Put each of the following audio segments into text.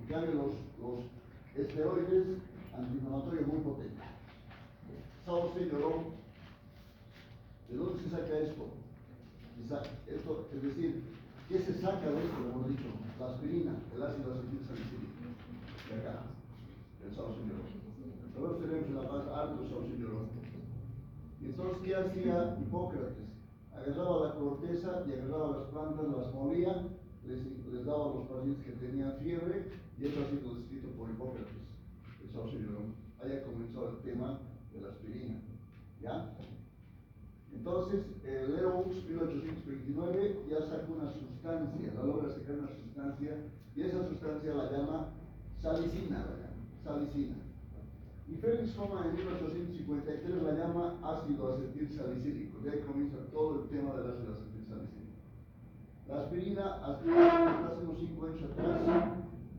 En cambio, los esteroides antiinflamatorios muy potentes. ¿Sabe usted, lloró? ¿De dónde se saca esto? Esto, es decir, ¿qué se saca de esto? Hemos dicho, la aspirina, el ácido acetilsalicílico. De acá, el sauceñorón. Nosotros tenemos en la paz harto sauceñorón. Y entonces, ¿qué hacía Hipócrates? Agarraba la corteza y agarraba las plantas, las molía, les daba a los pacientes que tenían fiebre, y eso ha sido descrito por Hipócrates, el sauceñorón. Allá comenzó el tema de la aspirina. ¿Ya? Entonces, Leo 1829 ya sacó una sustancia, la logra sacar una sustancia, y esa sustancia la llama salicina, salicina. Y Félix Hoffmann en 1853 la llama ácido acetilsalicílico. De ahí comienza todo el tema del ácido acetilsalicílico. La aspirina, hasta hace unos 5 años atrás,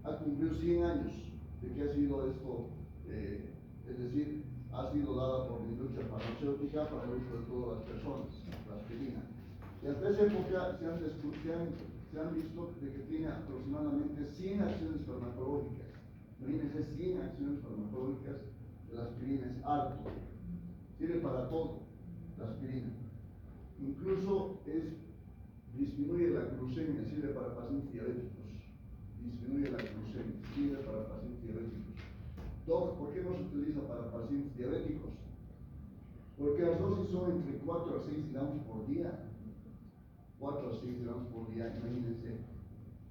ha cumplido 100 años de que ha sido esto, es decir, ha sido dada por la industria farmacéutica para el uso de todas las personas, la aspirina. Y hasta esa época se han visto de que tiene aproximadamente 100 acciones farmacológicas. Imagínense, 100 acciones farmacológicas de la aspirina, es harto. Sirve para todo, la aspirina. Incluso disminuye la glucemia, sirve para pacientes diabéticos. Disminuye la glucemia, sirve para pacientes diabéticos. ¿Por qué no se utiliza para pacientes diabéticos? Porque las dosis son entre 4 a 6 gramos por día. 4 a 6 gramos por día, imagínense.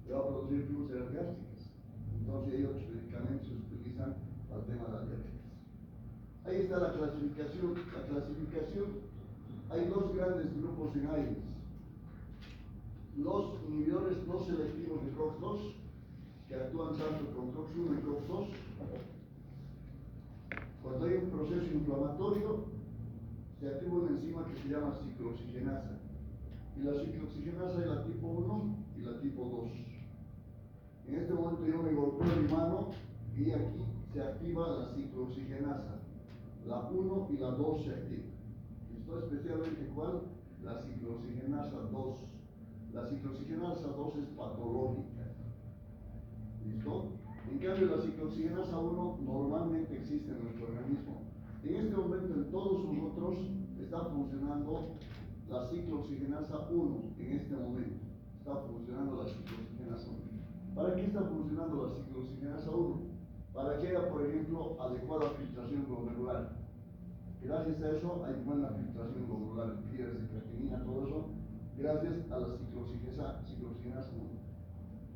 Le va a producir úlceras gástricas. Entonces hay otros medicamentos que se utilizan para el tema de la diabetes. Ahí está la clasificación. Hay dos grandes grupos en AIDS. Los inhibidores no selectivos de COX-2, que actúan tanto con COX-1 y COX-2. Cuando hay un proceso inflamatorio, se activa una enzima que se llama ciclooxigenasa. Y la ciclooxigenasa es la tipo 1 y la tipo 2. En este momento yo me golpeo mi mano y aquí se activa la ciclooxigenasa. La 1 y la 2 se activan. ¿Listo? Especialmente ¿cuál? La ciclooxigenasa 2. La ciclooxigenasa 2 es patológica. ¿Listo? En cambio, la ciclooxigenasa 1 normalmente existe en nuestro organismo. En este momento, en todos nosotros, está funcionando la ciclooxigenasa 1. En este momento, está funcionando la ciclooxigenasa 1. ¿Para qué está funcionando la ciclooxigenasa 1? Para que haya, por ejemplo, adecuada filtración glomerular. Gracias a eso hay buena filtración glomerular, fibras de creatinina, todo eso, gracias a la ciclooxigenasa 1.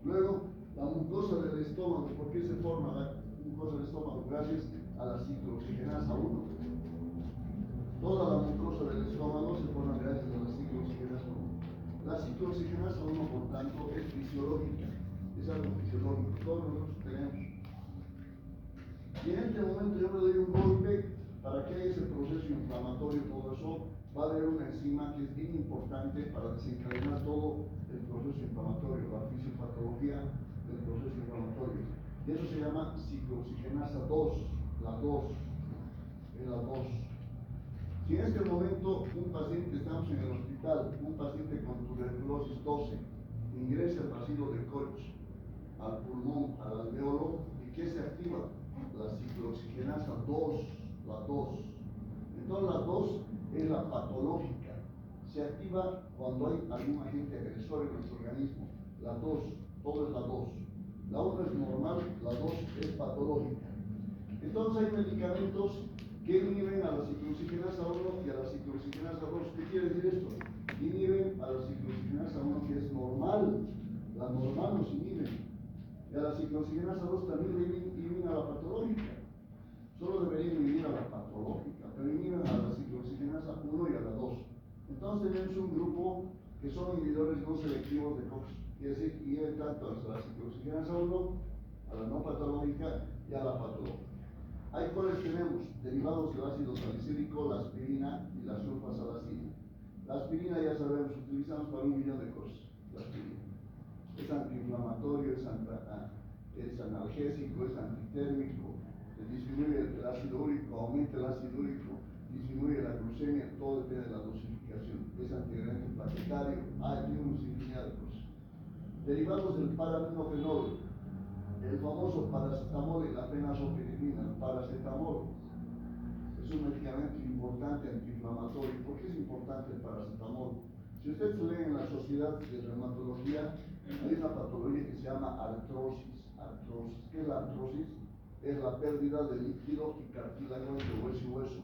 Luego, la mucosa del estómago. ¿Por qué se forma la mucosa del estómago? Gracias a la ciclooxigenasa 1. Toda la mucosa del estómago se forma gracias a la ciclooxigenasa 1. La ciclooxigenasa 1, por tanto, es fisiológica. Es algo fisiológico. Todos nosotros tenemos. Y en este momento yo me doy un golpe para que haya ese proceso inflamatorio, todo eso. Va a haber una enzima que es bien importante para desencadenar todo el proceso inflamatorio, la fisiopatología del proceso inflamatorio. Y eso se llama ciclooxigenasa 2, la 2, es la 2. Si en este momento un paciente, estamos en el hospital, un paciente con tuberculosis 12, ingresa el bacilo de Koch al pulmón, al alveolo, ¿y qué se activa? La ciclooxigenasa 2, la 2. Entonces la 2 es la patológica. Se activa cuando hay algún agente agresor en nuestro organismo. La 2, todo es la 2. La 1 es normal, la 2 es patológica. Entonces hay medicamentos que inhiben a la ciclooxigenasa 1 y a la ciclooxigenasa 2. ¿Qué quiere decir esto? Inhiben a la ciclooxigenasa 1, que es normal. La normal nos inhiben. Y a la ciclooxigenasa 2 también inhiben a la patológica. Solo deberían inhibir a la patológica, pero inhiben a la ciclooxigenasa 1 y a la 2. Entonces tenemos un grupo que son inhibidores no selectivos de COX. Quiere decir, inhiben tanto a la ciclooxigenasa 1, a la no patológica y a la patológica. Hay cuáles tenemos derivados del ácido salicílico, la aspirina y la sulfasalacina. La aspirina, ya sabemos, utilizamos para 1 millón de cosas. La aspirina es antiinflamatorio, es analgésico, es antitérmico, disminuye el ácido úrico, aumenta el ácido úrico, disminuye la glucemia, todo depende de la dosificación. Es antiagregante plaquetario, hay una infinidad de cosas. Derivados del paraminofenol. El famoso paracetamol y la fenazopirina. El paracetamol es un medicamento importante antiinflamatorio. ¿Por qué es importante el paracetamol? Si ustedes leen en la Sociedad de Reumatología, hay una patología que se llama artrosis. ¿Qué es la artrosis? Es la pérdida de líquido y cartílago entre hueso y hueso.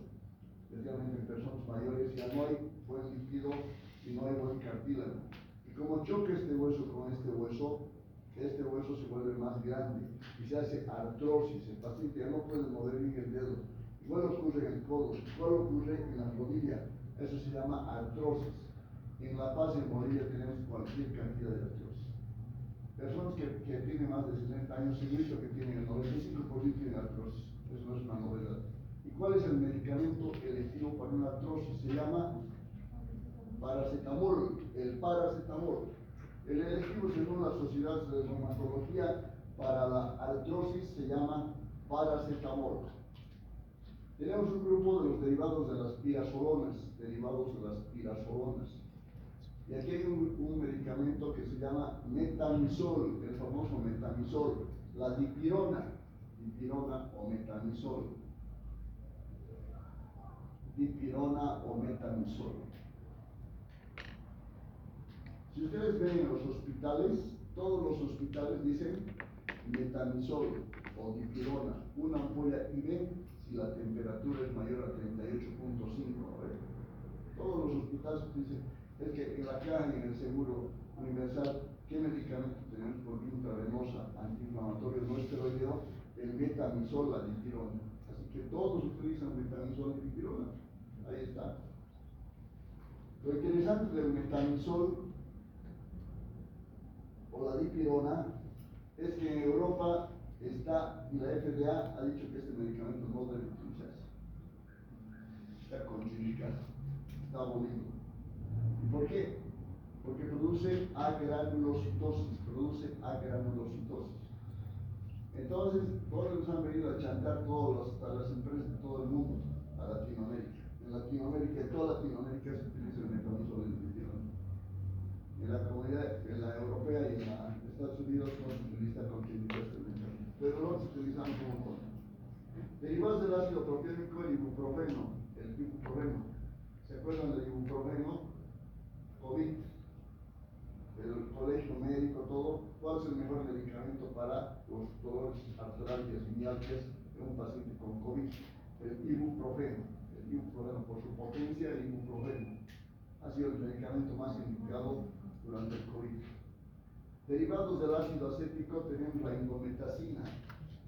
Especialmente en personas mayores ya no hay buen líquido y no hay buen cartílago. Y como choca este hueso con este hueso se vuelve más grande y se hace artrosis. El paciente ya no puede mover bien el dedo. Igual ocurre en el codo, igual ocurre en la rodilla. Eso se llama artrosis. En La Paz, en Bolivia, tenemos cualquier cantidad de artrosis. Personas que tienen más de 60 años, se visto que tienen el 95% tienen artrosis. Eso no es una novedad. ¿Y cuál es el medicamento electivo para una artrosis? Se llama paracetamol, el paracetamol. El electivo, según la Sociedad de Reumatología, para la artrosis se llama paracetamol. Tenemos un grupo de los derivados de las pirazolonas, Y aquí hay un medicamento que se llama metamisol, el famoso metamisol, la dipirona o metamisol. Si ustedes ven en los hospitales, todos los hospitales dicen metamisol o dipirona, una ampolla IV si la temperatura es mayor a 38.5. Todos los hospitales dicen, es que en la caja y en el seguro universal, ¿qué medicamento tenemos por vía intravenosa, antiinflamatorio no esteroideo? El metamisol, la dipirona. Así que todos utilizan metamisol y dipirona. Ahí está. Lo interesante del metamisol o la dipirona es que en Europa está, y la FDA ha dicho que este medicamento no debe utilizarse. Está contraindicado, está abolido. ¿Y por qué? Porque produce agranulocitosis. Entonces, todos nos han venido a chantar a las empresas de todo el mundo, a Latinoamérica. En toda Latinoamérica se utiliza el metamisol y el dipirona. En la comunidad, en la europea y en Estados Unidos no se utiliza contraindicación este medicamento, pero nosotros utilizamos un montón. Derivados del ácido propiónico, el ibuprofeno. ¿Se acuerdan del ibuprofeno? COVID, el colegio médico, todo. ¿Cuál es el mejor medicamento para los dolores artrales y mialgias de un paciente con COVID? El ibuprofeno. Por su potencia, el ibuprofeno ha sido el medicamento más indicado durante el COVID. Derivados del ácido acético tenemos la indometacina.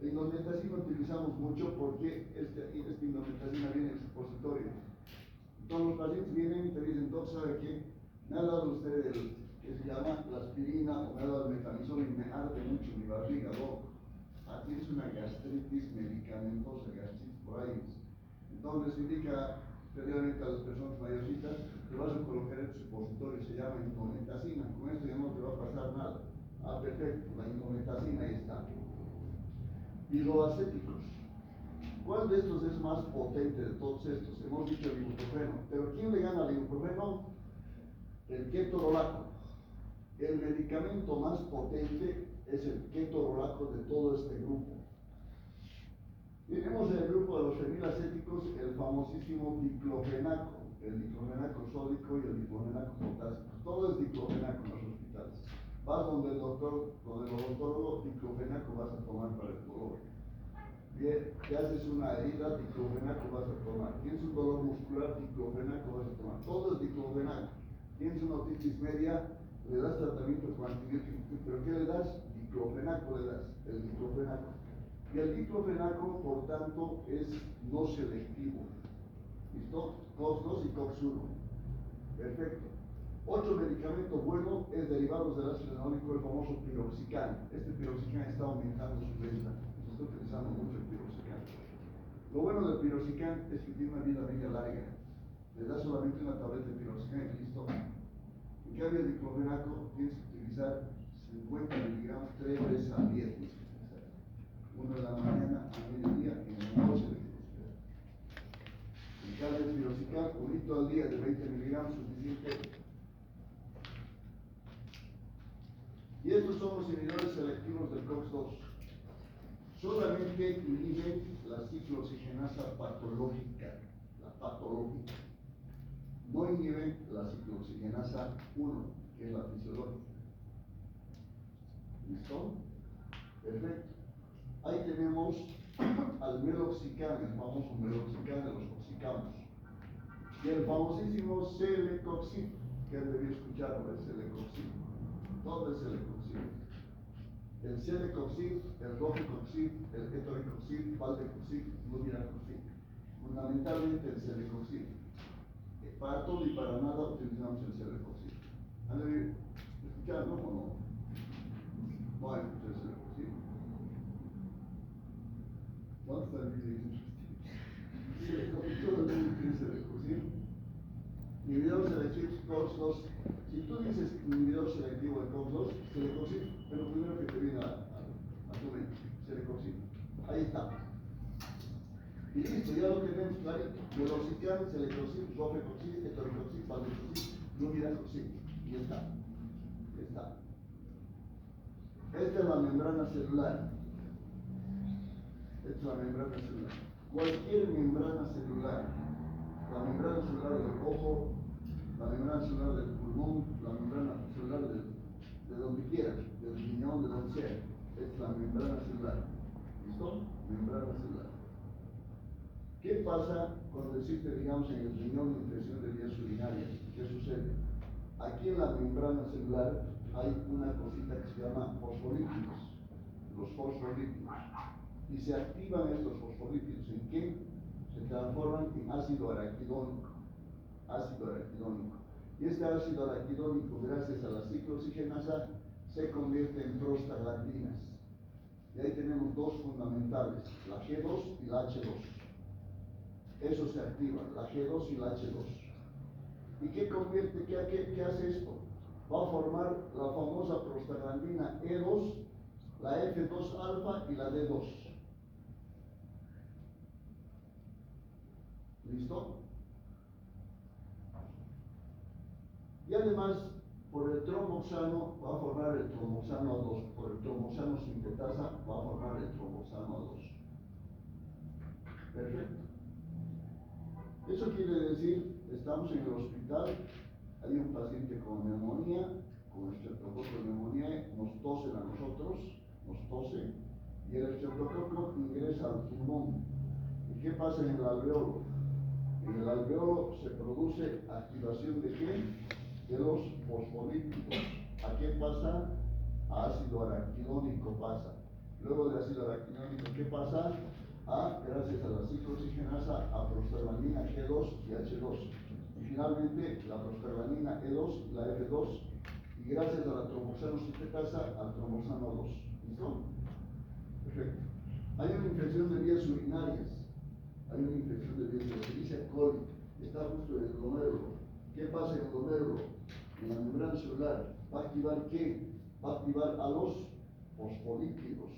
La indometacina utilizamos mucho porque esta indometacina viene en supositorio. Entonces los pacientes vienen y te dicen, doctor, ¿sabe qué? Me ha dado usted el que se llama la aspirina o me ha dado el metamisol y me arde mucho mi barriga, loco. Aquí es una gastritis medicamentosa, gastritis por ahí. Entonces indica especialmente a las personas mayorcitas que vas a colocar el supositorio, se llama indometacina. Con esto ya no te va a pasar nada. Ah, perfecto, la indometacina ahí está. Hidroacéticos. ¿Cuál de estos es más potente de todos estos? Hemos dicho el ibuprofeno. ¿Pero quién le gana al ibuprofeno? El ketorolaco. El medicamento más potente es el ketorolaco de todo este grupo. Tenemos en el grupo de los fenilacéticos el famosísimo diclofenaco, el diclofenaco sódico y el diclofenaco potásico. Todo es diclofenaco en los hospitales. Vas donde el odontólogo, diclofenaco vas a tomar para el dolor. Bien, te haces una herida, diclofenaco vas a tomar. Tienes un dolor muscular, diclofenaco vas a tomar. Todo es diclofenaco. Tienes una otitis media, le das tratamiento con antibiótico. ¿Pero qué le das? Diclofenaco le das, el diclofenaco. Y el diclofenaco, por tanto, es no selectivo. ¿Listo? COX-2 y COX-1. Perfecto. Otro medicamento bueno es derivados del ácido fenólico, el famoso piroxicam. Este piroxicam está aumentando su venta. Se está utilizando mucho el piroxicam. Lo bueno del piroxicam es que tiene una vida media larga. Le das solamente una tableta de piroxicam y listo. En cambio, el diclofenaco tienes que utilizar 50 miligramos 3 veces al día. Uno en la mañana, a mediodía y en la noche. En cambio, el piroxicam, un litro al día de 20 miligramos suficiente. Y estos son los inhibidores selectivos del COX-2. solamente inhibe la ciclooxigenasa patológica, la patológica. No inhibe la ciclooxigenasa 1, que es la fisiológica. ¿Listo? Perfecto. Ahí tenemos al meloxicam, el famoso meloxicam de los oxicamos. Y el famosísimo celecoxib, que debí escuchar, ¿no? El celecoxib. ¿Dónde es celecoxib? El celecoxib, el rofecoxib, el etoricoxib, valdecoxib, lumiracoxib. Fundamentalmente el celecoxib. Para todo y para nada utilizamos el celecoxib. ¿Han de escuchar, no? ¿O no? No hay que el celecoxib. ¿Dónde está el video? Todo el mundo tiene celecoxib. Inhibidor selectivo COX-2. Si tú dices inhibidor selectivo de COX-2, celecoxib, es lo primero que te viene a tu mente, celecoxib. Ahí está. Y listo, ya lo tenemos clarito. Meloxicam, celecoxib, rofecoxib, etoricoxib, valdecoxib, lumiracoxib. Y está. Ya está. Esta es la membrana celular. Esta es la membrana celular. Cualquier membrana celular, la membrana celular del ojo, la membrana celular del pulmón, la membrana celular de donde quieras, del riñón, de donde sea, es la membrana celular. ¿Listo? Membrana celular. ¿Qué pasa cuando existe, digamos, en el riñón infección de vías urinarias? ¿Qué sucede? Aquí en la membrana celular hay una cosita que se llama fosfolípidos, los fosfolípidos. Y se activan estos fosfolípidos. ¿En qué? Se transforman en ácido araquidónico. Ácido araquidónico. Y este ácido araquidónico, gracias a la ciclooxigenasa, se convierte en prostaglandinas. Y ahí tenemos dos fundamentales, la G2 y la H2. Eso se activa, la G2 y la H2. ¿Y qué convierte? ¿Qué hace esto? Va a formar la famosa prostaglandina E2, la F2 alfa y la D2. ¿Listo? Y además, por el tromboxano va a formar el tromboxano A2, por el tromboxano sintetasa va a formar el tromboxano A2. Perfecto. Eso quiere decir, estamos en el hospital, hay un paciente con neumonía, con estreptococo de neumonía, nos tosen a nosotros, nos tose, y el estreptococo ingresa al pulmón. ¿Y qué pasa en el alveolo? En el alveolo se produce activación de qué? De los fosfolípidos. ¿A qué pasa? A ácido araquidónico pasa. Luego de ácido araquidónico, ¿qué pasa? Gracias a la ciclooxigenasa, a prostaglandina G2 y H2. Y finalmente, la prostaglandina E2 y la F2. Y gracias a la tromboxano sintetasa, al tromboxano 2. ¿Listo? Perfecto. Hay una infección de vías urinarias. Hay una infección de vías urinarias. Dice coli. Está justo en el glomérulo. ¿Qué pasa en el glomérulo? En la membrana celular. ¿Va a activar qué? Va a activar a los fosfolípidos.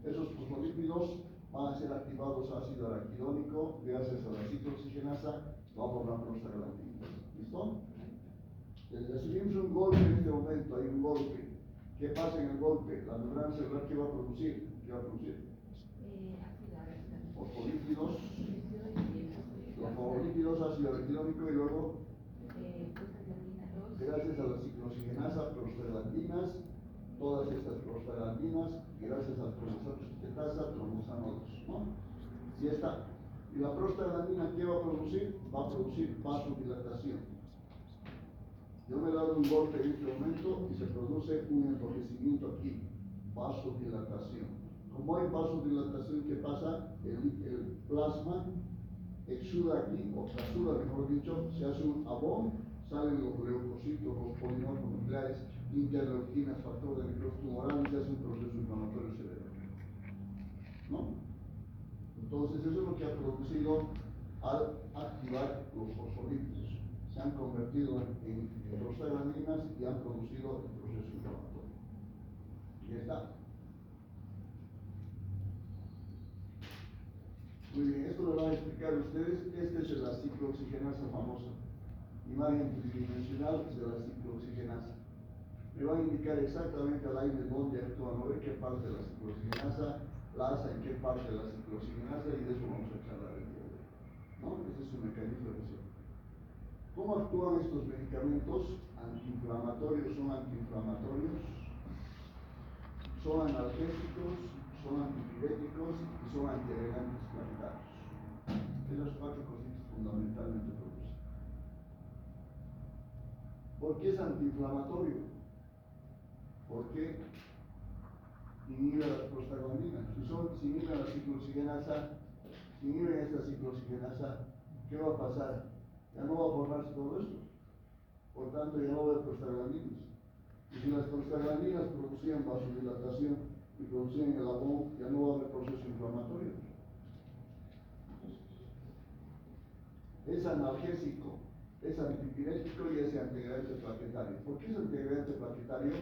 Esos fosfolípidos van a ser activados a ácido araquidónico, gracias a la ciclooxigenasa, va a formar prostaglandinas. ¿Listo? Recibimos un golpe en este momento, hay un golpe. ¿Qué pasa en el golpe? La membrana celular, ¿qué va a producir? ¿Qué va a producir? Fosfolípidos, los fosfolípidos, ácido araquidónico y luego, gracias a la ciclooxigenasa, prostaglandinas, todas estas prostaglandinas, gracias al tromboxano sintetasa, tromboxano 2, ¿no? Y está. ¿Y la prostaglandina qué va a producir? Va a producir vasodilatación. Yo me he dado un golpe en este momento y se produce un enrojecimiento aquí, vasodilatación. Como hay vasodilatación, ¿qué pasa? El plasma exuda aquí, o trasuda, mejor dicho, se hace un abón, salen los leucocitos, los polimorfos nucleares, interleuquinas, factor de necrosis tumoral, y se hace un proceso inflamatorio cerebral. ¿No? Entonces, eso es lo que ha producido al activar los fosfolípidos. Se han convertido en prostaglandinas y han producido el proceso inflamatorio. Y ya está. Muy bien, esto lo van a explicar ustedes. Esta es la ciclooxigenasa famosa. Imagen tridimensional de la ciclooxigenasa. Me van a indicar exactamente al aire dónde actúa, no ver qué parte de la ciclooxigenasa, plaza, en qué parte de la ciclooxigenasa, y de eso vamos a charlar el día de hoy, ¿no? Ese es su mecanismo de acción. ¿Cómo actúan estos medicamentos? Antiinflamatorios, son antiinflamatorios, son analgésicos, son antipiréticos y son antiagregantes planetarios. Esas cuatro cositas fundamentalmente producen. ¿Por qué es antiinflamatorio? Porque inhibe las prostaglandinas. Si inhiben la ciclooxigenasa, si inhiben esta ciclooxigenasa, ¿qué va a pasar? Ya no va a formarse todo esto. Por tanto, ya no va a haber prostaglandinas. Y si las prostaglandinas producían vasodilatación y producían el abón, ya no va a haber proceso inflamatorio. Es analgésico, es antipirético y es antiagregante plaquetario. ¿Por qué es antiagregante plaquetario?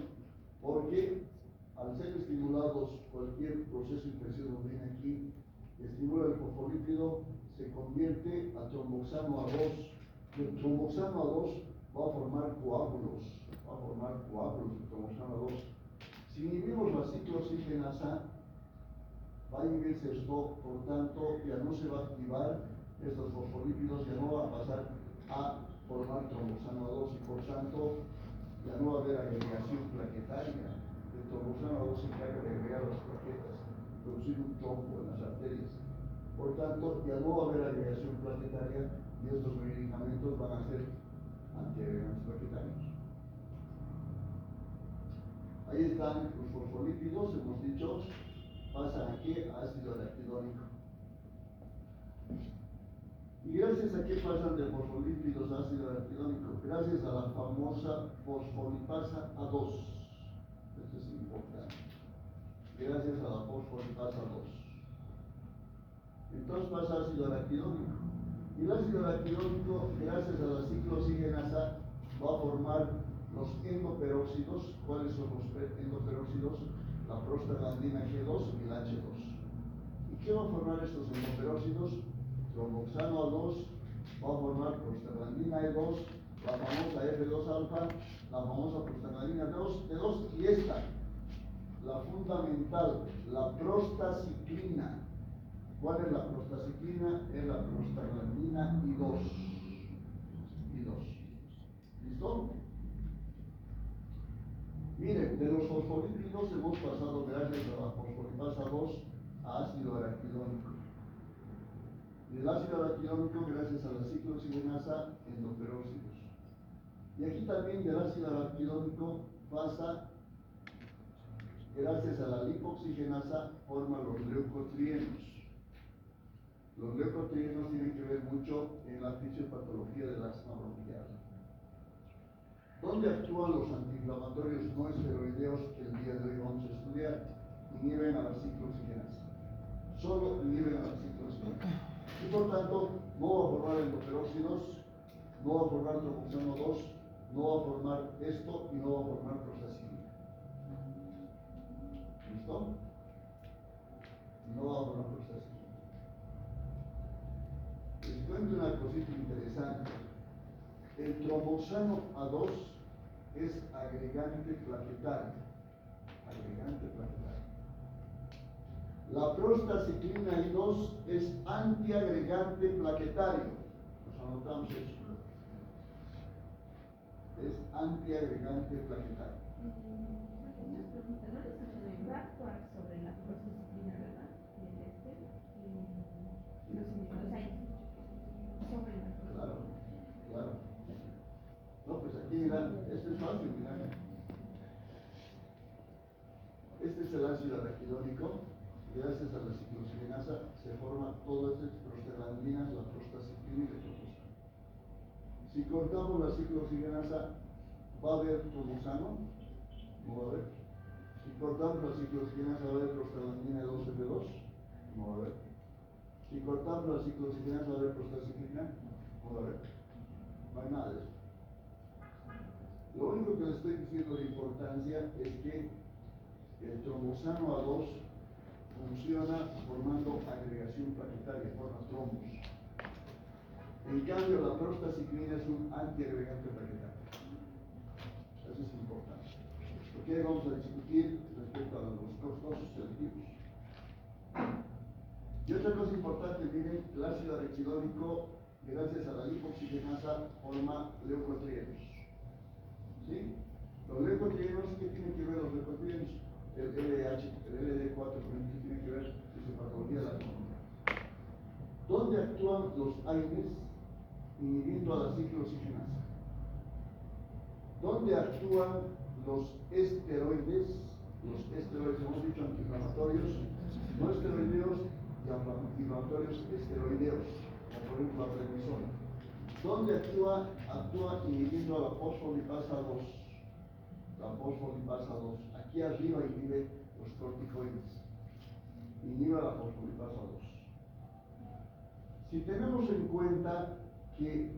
Porque al ser estimulados cualquier proceso infeccioso, ven aquí, estimula el fosfolípido, se convierte a tromboxano A2. El tromboxano A2 va a formar coágulos, de tromboxano A2. Si inhibimos la ciclooxigenasa, va a inhibirse esto, por tanto, ya no se va a activar estos fosfolípidos, ya no va a pasar a formar tromboxano A2 y por tanto ya no va a haber agregación plaquetaria. El tromboxano A2 se encarga de agregar las plaquetas, producir un trombo en las arterias. Por tanto, ya no va a haber agregación plaquetaria y estos medicamentos van a ser antiagregantes plaquetarios. Ahí están los fosfolípidos, hemos dicho, pasan aquí a ácido araquidónico. ¿Y gracias a qué pasan de fosfolípidos a ácido araquidónico? Gracias a la famosa fosfolipasa A2. Esto es importante. Gracias a la fosfolipasa A2. Entonces pasa ácido araquidónico. Y el ácido araquidónico, gracias a la ciclooxigenasa, va a formar los endoperóxidos. ¿Cuáles son los endoperóxidos? La prostaglandina G2 y el H2. ¿Y qué va a formar estos endoperóxidos? Tromboxano A2, va a formar prostaglandina E2, la famosa F2 alfa, la famosa prostaglandina E2, y esta, la fundamental, la prostaciclina. ¿Cuál es la prostaciclina? Es la prostaglandina I2. ¿Listo? Miren, de los fosfolípidos hemos pasado gracias a la fosfolipasa 2 a ácido araquidónico. Y el ácido araquidónico gracias a la ciclooxigenasa endoperóxidos. Y aquí también del ácido araquidónico pasa gracias a la lipoxigenasa forma los leucotrienos. Los leucotrienos tienen que ver mucho en la fisiopatología del asma bronquial. ¿Dónde actúan los antiinflamatorios no esteroideos que el día de hoy vamos a estudiar? Inhiben a la ciclooxigenasa. Solo inhiben a la ciclooxigenasa. Y por tanto, no va a formar endoperóxidos, no va a formar tromboxano 2, no va a formar esto y no va a formar prostaciclina. ¿Listo? No va a formar prostaciclina. Les cuento una cosita interesante. El tromboxano A2 es agregante plaquetario. La prostaciclina I2 es antiagregante plaquetario. Nos anotamos eso. Es antiagregante plaquetario. Va a actuar sobre la prostaciclina, ¿verdad? Claro. No, pues aquí mirad, esto es fácil, mirad. Este es el ácido araquidónico. Gracias a la ciclooxigenasa se forman todas estas prostaglandinas, la prostaciclina y la tromboxano. Si cortamos la ciclooxigenasa, ¿va a haber tromboxano? No va a haber. Si cortamos la ciclooxigenasa, ¿va a haber prostaglandina 2F2? No va a haber. Si cortamos la ciclooxigenasa, ¿va a haber prostaciclina? No va a haber. No hay nada de eso. Lo único que les estoy diciendo de importancia es que el tromboxano A2 funciona formando agregación plaquetaria, forma trombos. En cambio, la prostaciclina es un antiagregante plaquetario. Eso es importante. Porque vamos a discutir respecto a los costos selectivos. otra cosa importante, miren, el ácido araquidónico, gracias a la lipoxigenasa, forma leucotrienos. ¿Sí? Los leucotrienos, ¿qué tienen que ver los leucotrienos? El LDH, el LD4, ¿qué tiene que ver? Fisiopatología de la economía. ¿Dónde actúan los AINES inhibiendo a la ciclooxigenasa? ¿Dónde actúan los esteroides? Los esteroides, hemos dicho antiinflamatorios, no esteroideos y antiinflamatorios esteroideos, como por ejemplo la prednisona. ¿Dónde actúa? Actúa inhibiendo a la fosfolipasa 2. La fosfolipasa 2. Aquí arriba inhibe los corticoides. Inhibe a la fosfolipasa 2. Si tenemos en cuenta que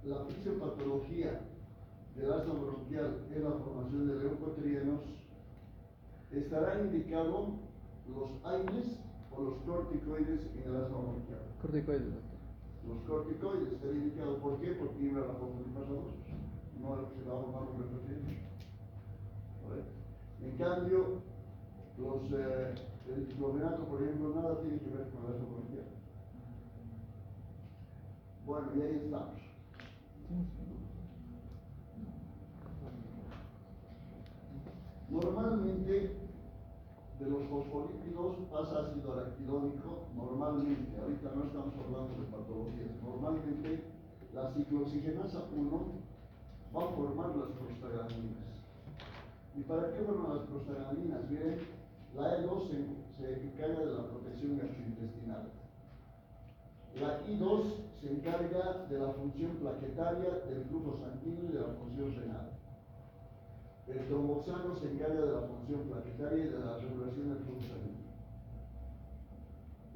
la fisiopatología del asma bronquial es la formación de leucotrienos, estará indicado los AINES o los corticoides en el asma bronquial. Corticoides, doctor. Los corticoides estará indicado, ¿por qué? Porque inhibe a la fosfolipasa 2. No se va a formar los leucotrienos. En cambio, el diclofenaco, por ejemplo, nada tiene que ver con el asma bronquial. Bueno, y ahí estamos. Normalmente, de los fosfolípidos pasa ácido araquidónico, normalmente, ahorita no estamos hablando de patologías, normalmente la ciclooxigenasa 1 va a formar las prostaglandinas. ¿Y para qué forman las prostaglandinas? Miren, la E2 se encarga de la protección gastrointestinal. La I2 se encarga de la función plaquetaria, del flujo sanguíneo y de la función renal. El tromboxano se encarga de la función plaquetaria y de la regulación del flujo sanguíneo.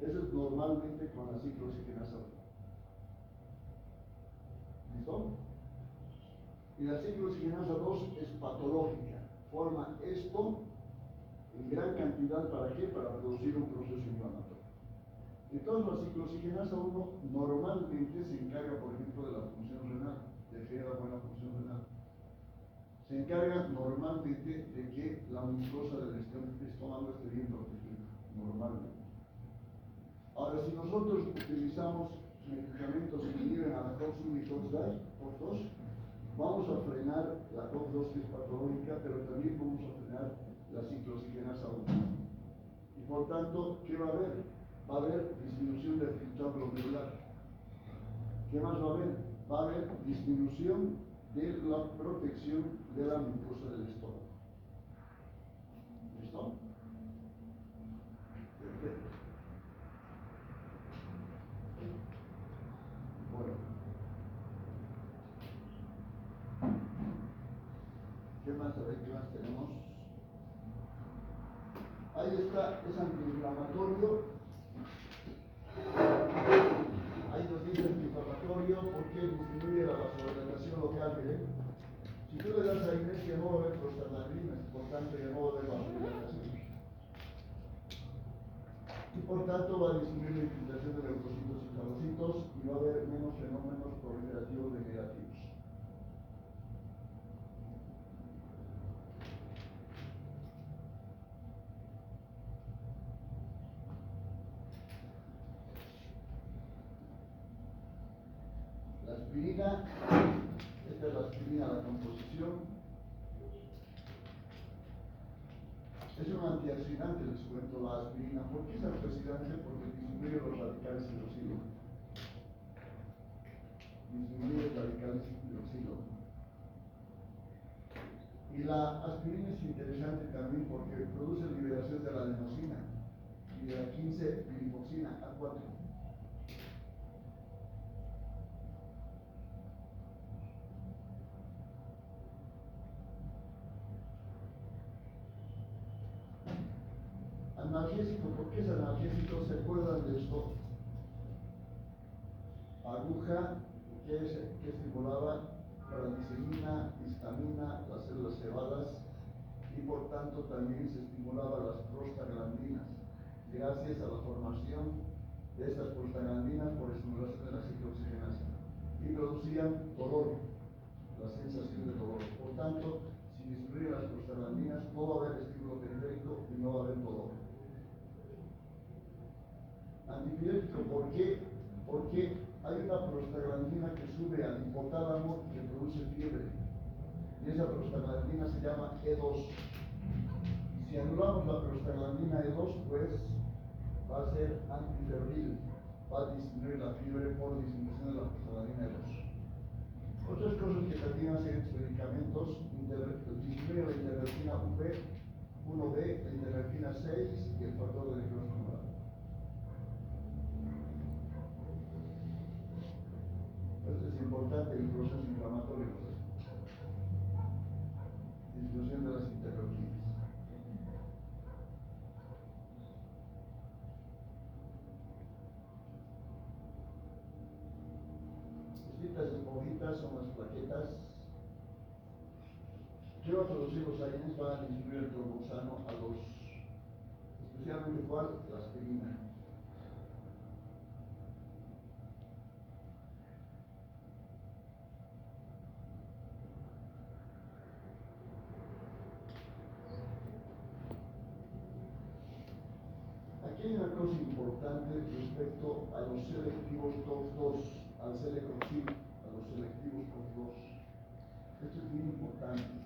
Eso es normalmente con la ciclooxigenasa 1. ¿Listo? Y la ciclooxigenasa 2 es patológica. Forma esto en gran cantidad, ¿para qué? Para producir un proceso inflamatorio. Entonces la ciclooxigenasa 1 normalmente se encarga, por ejemplo, de la función renal, de generar buena función renal. Se encarga normalmente de que la mucosa del estómago esté bien protegida, normalmente. Ahora, si nosotros utilizamos medicamentos que inhiben a la COX-1 y COX-2, vamos a frenar la COX-2 que es patológica, pero también vamos a frenar la ciclooxigenasa 1. Y por tanto, ¿qué va a haber? Va a haber disminución del filtrado glomerular. ¿Qué más va a haber? Va a haber disminución de la protección de la mucosa del estómago. ¿Listo? Perfecto. Bueno. ¿Qué más? A ver, ¿qué más tenemos? Ahí está, es antiinflamatorio. Ahí nos dice antiinflamatorio porque disminuye la vasodilatación local, ¿eh? Si tú le das a Inés, ya no va a haber prostaglandinas, por tanto ya no va a haber vasodilatación. Y por tanto va a disminuir la infiltración de leucocitos y fagocitos y va a haber menos fenómenos proliferativos degenerativos. La aspirina, esta es la aspirina, la composición. Es un antioxidante, les cuento, la aspirina. ¿Por qué es antioxidante? Porque disminuye los radicales hidroxilo. Disminuye los radicales hidroxilo. Y la aspirina es interesante también porque produce liberación de la adenosina y de la 15-filipoxina A4. Analgésico, ¿por qué es analgésico? ¿Se acuerdan de esto? Aguja que estimulaba ranitidina, histamina, las células cebadas y por tanto también se estimulaba las prostaglandinas gracias a la formación de estas prostaglandinas por estimulación de la ciclooxigenasa y producían dolor, la sensación de dolor. Por tanto, si disminuyen las prostaglandinas no va a haber estímulo periférico y no va a haber dolor. Antipirético, ¿por qué? Porque hay una prostaglandina que sube al hipotálamo y que produce fiebre. Y esa prostaglandina se llama E2. Si anulamos la prostaglandina E2, pues va a ser antifebril, va a disminuir la fiebre por disminución de la prostaglandina E2. Otras cosas que también hacen estos medicamentos, disminuye la interleucina 1B, la interleucina 6 y el factor de necrosis tumoral. Esto es importante en el proceso inflamatorio, disminución de las interleucinas. Estas esponjitas son las plaquetas que va a producir los AINES, van a disminuir el tromboxano a 2, especialmente cuál, la aspirina. Aquí hay una cosa importante respecto a los selectivos COX-2, al celecoxib, a los selectivos COX-2. Esto es muy importante,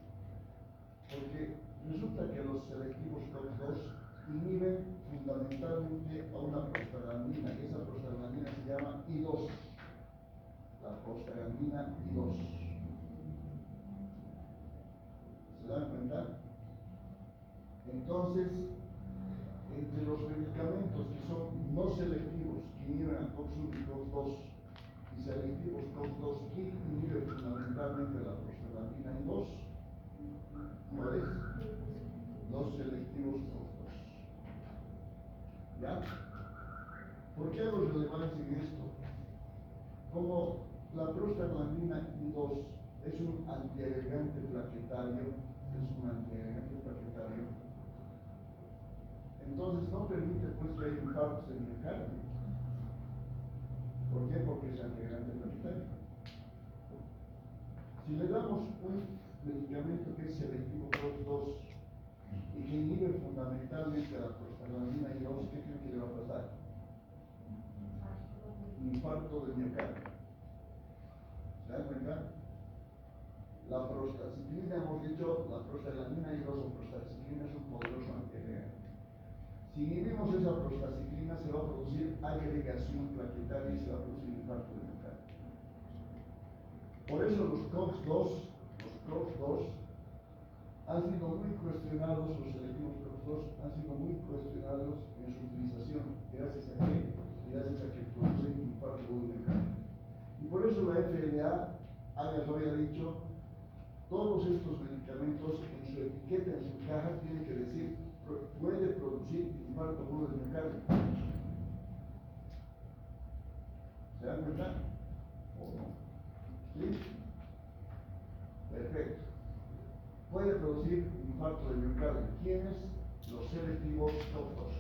porque resulta que los selectivos COX-2 inhiben fundamentalmente a una prostaglandina, y esa prostaglandina se llama I2, la prostaglandina I2. ¿Se dan cuenta? Entonces, entre los medicamentos que son no selectivos, que inhiben a COX-1 y COX-2, y selectivos COX-2, que inhiben fundamentalmente la prostaglandina I2, ¿cuáles? Los selectivos COX-2. ¿Ya? ¿Por qué hago relevancia en esto? Como la prostaglandina I2 es un antiagregante plaquetario, entonces no permite pues que haya infartos en el miocardio. ¿Por qué? Porque es antiagregante plaquetario. Si le damos un medicamento que es selectivo COX-2 y que inhibe fundamentalmente la prostaglandina I2, ¿qué creo que le va a pasar? Infarto del miocardio. ¿Se dan cuenta? La prostaciclina, hemos dicho, la prostaglandina I2 o prostaciclina es un poderoso antiagregante. Si inhibimos esa prostaciclina, se va a producir agregación plaquetaria y se va a producir infarto del miocardio. Por eso los COX-2 han sido muy cuestionados, los selectivos COX-2 han sido muy cuestionados en su utilización. ¿Gracias a qué? Gracias a que producen infarto del miocardio. Y por eso la FDA había dicho, todos estos medicamentos en su etiqueta, en su caja, tienen que decir, puede producir infarto agudo del miocardio. ¿Se dan cuenta? ¿O no? ¿Sí? Perfecto. Puede producir infarto del miocardio. ¿Quiénes? Los selectivos COX-2.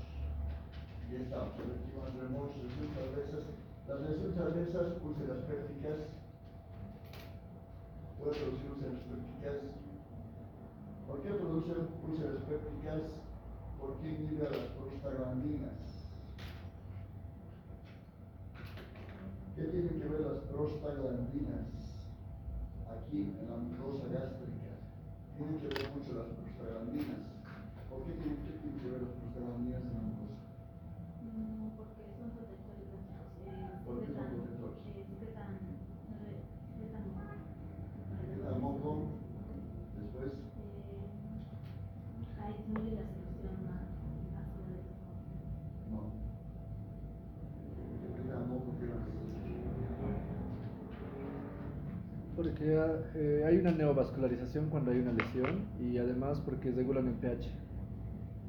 Y estamos, selectivos remotos, lesiones transversas. Las lesiones transversas, úlceras pépticas, puede producir úlceras pépticas. ¿Por qué producen úlceras pépticas? Porque inhibe a las prostaglandinas. ¿Qué tienen que ver las prostaglandinas? Aquí, en la mucosa gástrica. Tienen que ver mucho las prostaglandinas. ¿Por qué tienen que ver las prostaglandinas en la mucosa? Porque son protectores de ¿Por qué son protectores? secretan moco, después. Ahí disminuye la secreción ácida de No. Secretan moco, ¿qué más? Porque hay una neovascularización cuando hay una lesión y además porque regulan el pH.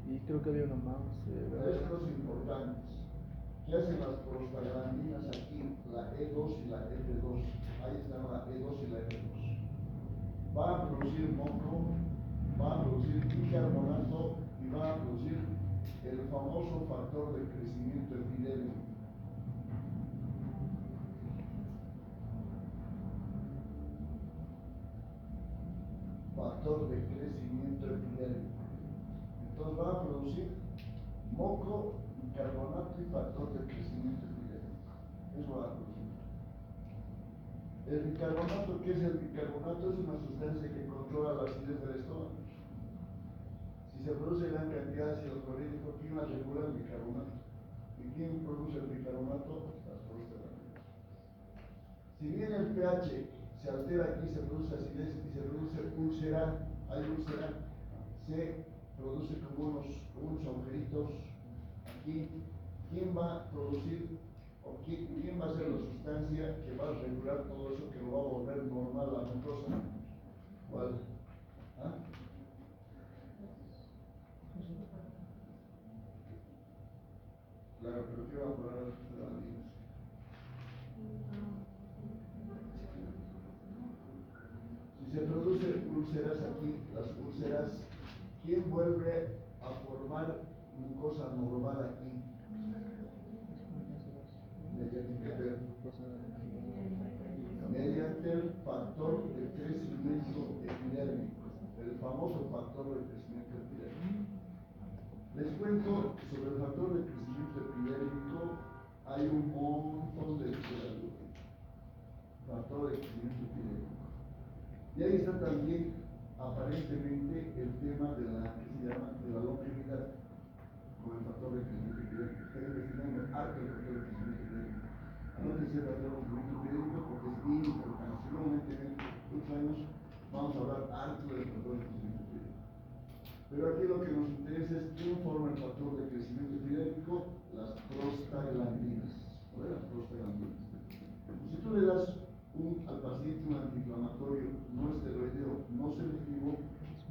Y creo que había una más. Estos importantes. ¿Qué hacen las prostaglandinas aquí? La E2 y la F2. Ahí está la E2 y la F2. Va a producir moco, va a producir bicarbonato y va a producir el famoso factor de crecimiento epidémico. Factor de crecimiento epidémico. Entonces va a producir moco, bicarbonato y factor de crecimiento Eso va a producir. El bicarbonato, ¿qué es el bicarbonato? Es una sustancia que controla la acidez del estómago. Si se produce gran cantidad de ácido clorhídrico, ¿quién la regula? El bicarbonato. ¿Y quién produce el bicarbonato? Las prostaglandinas. Si bien el pH se altera aquí, se produce acidez y se produce úlcera, hay úlcera, se produce como unos agujeritos aquí. ¿Quién va a producir o quién va a ser la sustancia que va a regular todo eso, que lo va a volver normal la mucosa? ¿Cuál? ¿Ah? Claro, pero ¿qué va a poner las prostaglandinas? Si se producen úlceras aquí, las úlceras, ¿quién vuelve a formar mucosa normal aquí? Mediante el factor de crecimiento epidérmico, el famoso factor de crecimiento epidérmico. Les cuento sobre el factor de crecimiento epidérmico, hay un montón de literatura. Factor de crecimiento epidérmico. Y ahí está también aparentemente el tema de la que se llama de la longevidad con el factor de crecimiento epidérmico. Está investigando harto el factor de crecimiento epidérmico. Anótense el factor de crecimiento epidérmico porque es bien importante. Seguramente en estos años vamos a hablar harto del factor de crecimiento epidérmico. Pero aquí lo que nos interesa es quién forma el factor de crecimiento epidérmico, las prostaglandinas. ¿Las prostaglandinas? Si tú le das al paciente un antiinflamatorio no esteroideo no selectivo,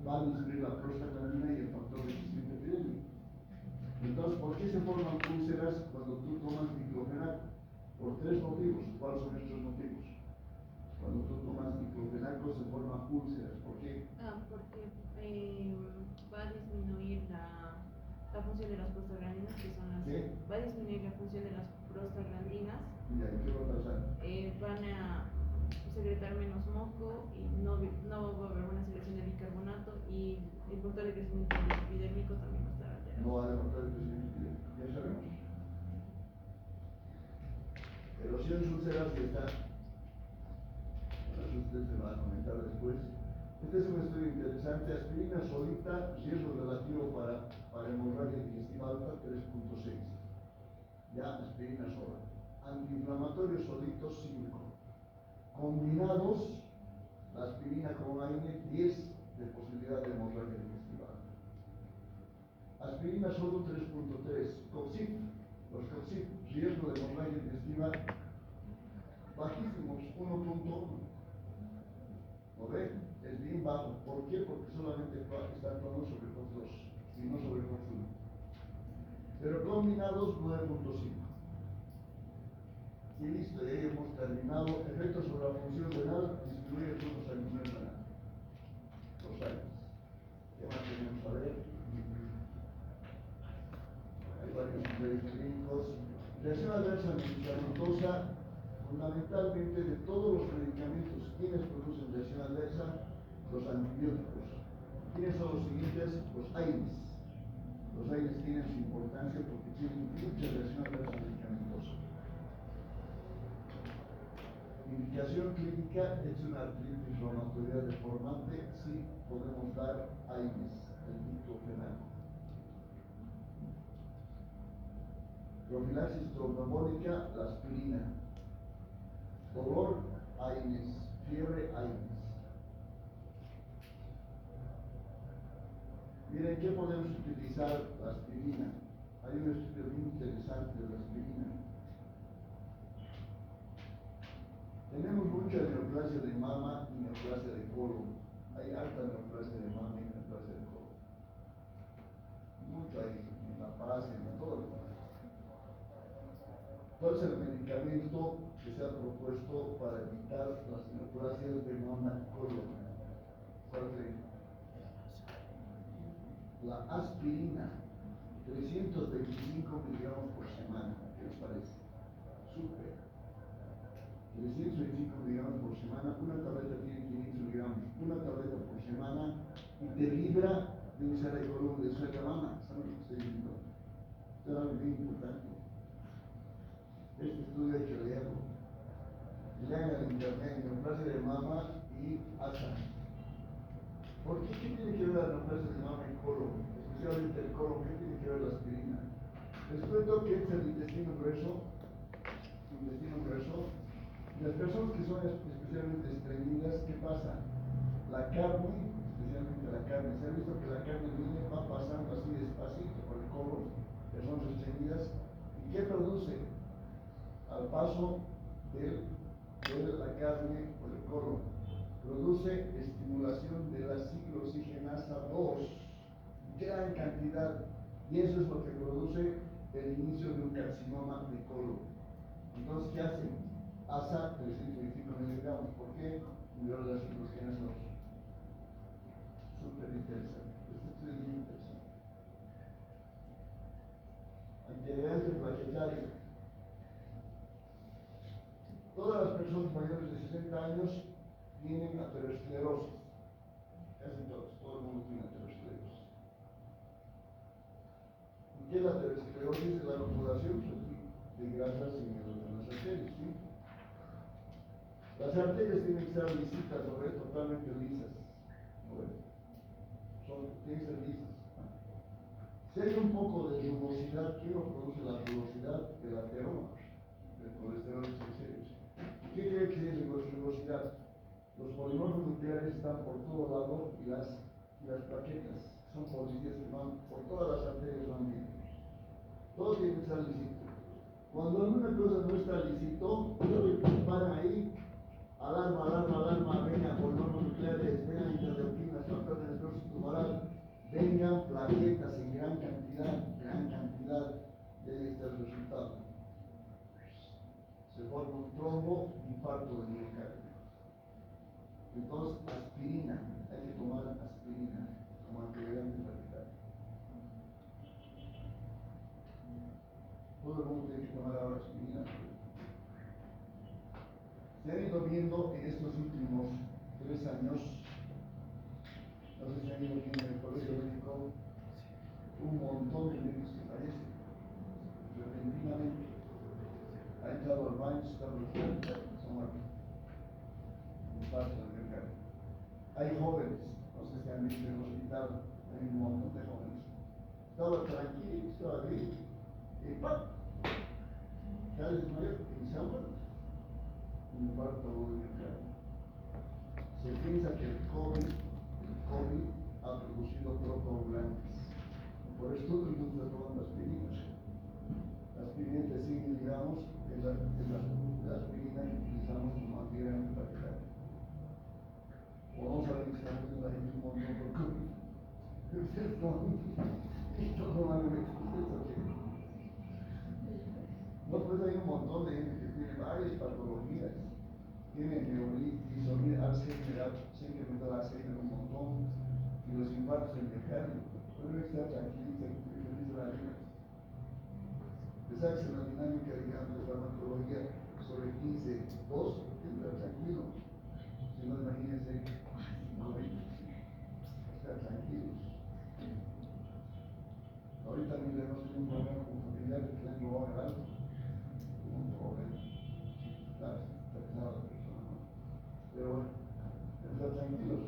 va a disminuir la prostaglandina y el factor de crecimiento epidérmico. Entonces, ¿por qué se forman úlceras cuando tú tomas diclofenaco? Por tres motivos. ¿Cuáles son estos motivos? Cuando tú tomas diclofenaco se forman úlceras. ¿Por qué? Porque va a disminuir la función de las prostaglandinas, que son las... ¿Qué? Va a disminuir la función de las prostaglandinas. Mira, ¿qué va a pasar? Van a secretar menos moco y no va a haber una secreción de bicarbonato, y el factor de crecimiento epidérmico también va a estar alterado. No va a haber factor de crecimiento epidérmico. Ya sabemos. Erosiones úlceras y está. Bueno, eso usted se va a comentar después. Este es un estudio interesante. Aspirina solita, riesgo relativo para hemorragia digestiva alta 3.6. Ya aspirina sola. Antiinflamatorios solitos 5. Combinados, la aspirina con AINE 10 de posibilidad de hemorragia digestiva alta. Aspirina solo 3.3. Coxib, los Coxib, riesgo de hemorragia digestiva bajísimos, 1.1. ¿Lo ven? Es bien bajo. ¿Por qué? Porque solamente está actuando sobre COX-2 y no sobre COX-1. Pero combinados 9.5. Y listo, ya hemos terminado. Efectos sobre la función renal, disminuye el flujo sanguíneo renal. Los años. ¿Qué más tenemos a ver? Hay varios niveles clínicos. Reacción adversa medicamentosa, fundamentalmente de todos los medicamentos. ¿Quiénes producen reacción adversa? Los antibióticos. ¿Quiénes son los siguientes? Los AINES. Los AINES tienen su importancia porque tienen mucha reacción adversa medicamentosa. Indicación clínica es una artritis reumatoidea deformante, sí podemos dar AINES, el diclofenaco. Profilaxis trombembólica, la aspirina. Dolor, AINES. Fiebre, AINES. Miren, ¿qué podemos utilizar la aspirina? Hay un estudio muy interesante de la aspirina. Tenemos mucha neoplasia de mama y neoplasia de colon. Hay alta neoplasia de mama y neoplasia de colon. Mucho hay en La Paz, en todo el mundo. ¿Cuál es el medicamento que se ha propuesto para evitar las neoplasias de mama y colon? ¿Cuál creen? La aspirina, 325 miligramos por semana. ¿Qué les parece? Súper. 325 miligramos por semana, una tableta tiene 500 miligramos, una tableta por semana y te libra de úlcera de colon, de úlcera de mama. ¿Saben lo que estoy diciendo? Esto es algo bien importante. Este estudio hay que leerlo. Lean en internet, neoplasia de mama y ASA. ¿Por qué? ¿Qué tiene que ver la neoplasia de mama y colon? Especialmente el colon, ¿qué tiene que ver la aspirina? Les cuento que es el intestino grueso. Las personas que son especialmente estreñidas, ¿qué pasa? La carne, especialmente la carne, se ha visto que la carne viene, va pasando así despacito por el colon, personas estreñidas, ¿y qué produce? Al paso de la carne por el colon, produce estimulación de la ciclooxigenasa 2, gran cantidad, y eso es lo que produce el inicio de un carcinoma de colon. Entonces, ¿qué hacen? ASA 325 miligramos. ¿Por qué? Inhibidor de la ciclooxigenasa 2. Súper interesante. Esto es muy interesante. Antecedente plaquetario. Todas las personas mayores de 60 años tienen aterosclerosis. Casi todos. Todo el mundo tiene aterosclerosis. ¿Y qué es la aterosclerosis? Es la acumulación de grasas en las arterias, ¿sí? Las arterias tienen que estar lisitas, ¿no ves? Totalmente lisas, ¿no ves? Tienen que ser lisas. Si hay un poco de rugosidad, ¿qué nos produce la rugosidad? El ateroma, el colesterol triglicéridos. ¿Qué cree que es rugosidad? Los polimorfos nucleares están por todo lado y las plaquetas son policías que van por todas las arterias, van bien. Todo tiene que estar lisito. Cuando alguna cosa no está lisito, paran ahí, alarma, vengan polimorfos nucleares, vengan interleuquinas, factores de necrosis tumoral, vengan plaquetas en gran cantidad de este resultado. Se forma un trombo, infarto de miocardio. Entonces, aspirina, hay que tomar aspirina como antiagregante plaquetario. Todo el mundo tiene que tomar ahora aspirina. Se han ido viendo en estos últimos 3 años, no sé si han ido viendo en el colegio médico, un montón de médicos que fallecen repentinamente. Ha entrado al baño, se está bloqueando, son muertos. Infarto del mercado. Hay jóvenes, no sé si han visto en el hospital, hay un montón de jóvenes. Estaba tranquilo, estaba bien, y ¡pam! Ya desmayó y se ha muerto. Un infarto del mercado. Se piensa que el COVID ha producido procoagulantes. Por eso todo el mundo está tomando aspirinas. La aspirina de 100 miligramos es la aspirina que utilizamos como antiagregante plaquetario. O no saben que estamos viendo la gente un montón por COVID. Ustedes normalmente, ¿ustedes o qué? No, pues hay un montón de gente que tiene varias patologías. Tiene neuritis, Alzheimer, se incrementó el Alzheimer un montón, y los infartos del miocardio. Pueden estar tranquilos, feliz de la vida. Pensarse en la dinámica, digamos, de farmacología sobre 15, 2, estar tranquilo. Si no, imagínense, estar tranquilos. Ahorita mismo hemos tenido un problema con familiares que le han robado el alto. Un problema. Está pesado la persona, ¿no? Pero bueno, estar tranquilos.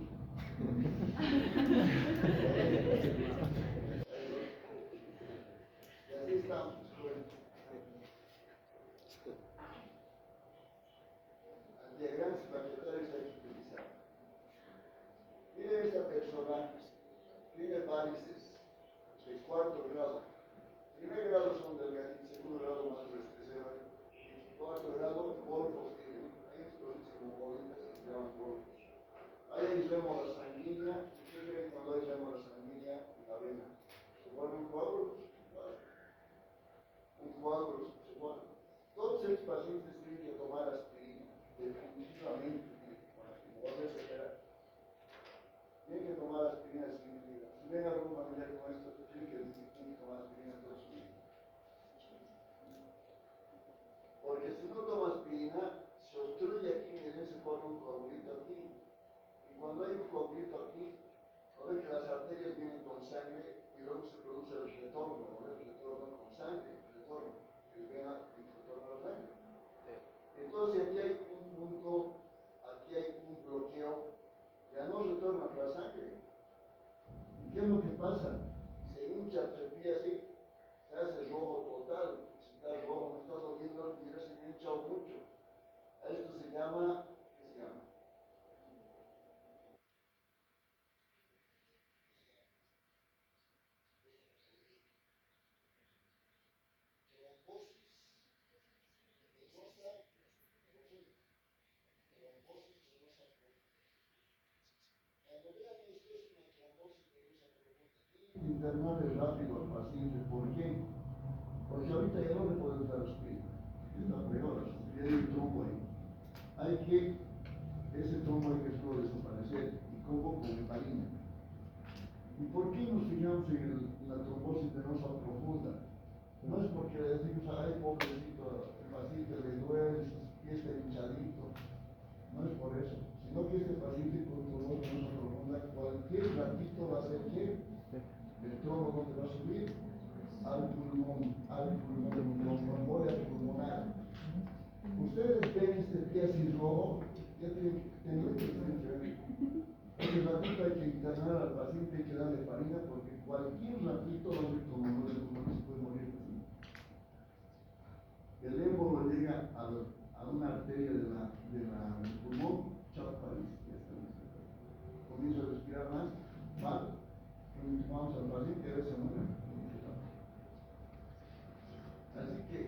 Y así estamos. Antiagregantes plaquetarios hay que utilizar. Mire esta persona, tiene varices de 4º grado. Primer grado son delgaditos, segundo grado más restricciones, y 4º grado golfos tienen. Hay explosivos como bolitas que se llaman golfos. Hay hemorragia sanguínea, y ¿qué creen cuando hay hemorragia sanguínea en la vena? Se vuelven coágulos, ¿vale? Un coágulo se vuelve. Todos esos pacientes tienen que tomar aspirina, definitivamente tienen que tomar aspirina, no se esperar. Tienen que tomar aspirina sin medida. Si ven algún familiar con esto, tienen que decir que tienen que tomar aspirina toda su vida. Porque si no toma aspirina, se obstruye aquí y se forma un coagulito aquí. Y cuando hay un coagulito aquí, no ven que las arterias vienen con sangre y luego se produce el retorno, ¿no? El retorno con sangre, el retorno, que viene el retorno a la sangre. Entonces aquí hay un punto, aquí hay un bloqueo, ya no retorna la sangre. ¿Y qué es lo que pasa? Se hincha, se pide así, se hace rojo total. Si está rojo, me está doliendo, mira, se me ha hinchado mucho. A esto se llama, ¿qué se llama? Internarle rápido al paciente, ¿por qué? Porque ahorita ya no le podemos dar aspirina, está peor, ya hay un trombo ahí. Hay que, ese trombo hay que solo desaparecer, y como con heparina. ¿Y por qué nos fijamos en la trombosis venosa profunda? No es porque le decimos, ay, pobrecito, el paciente le duele, y está hinchadito. No es por eso, sino que este paciente con trombosis venosa profunda, cualquier ratito va a ser que el trombo no te va a subir al pulmón, con trombolia pulmonar. Ustedes ven este pie rojo, ya tienen que tener. Ese ratito hay que internar al paciente, hay que darle heparina, porque cualquier ratito va a haber tromboembolia pulmonar, se puede morir. El émbolo llega a una arteria del pulmón, chao, parís, ya está. Comienza a respirar más, mal. Vamos al paciente, a veces muere. Así que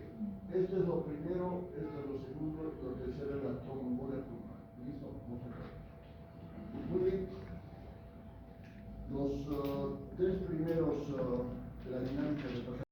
esto es lo primero, esto es lo segundo, lo tercero es la tromboembolia pulmonar. ¿Listo? Muchas gracias. Muy bien. Los tres primeros de la dinámica de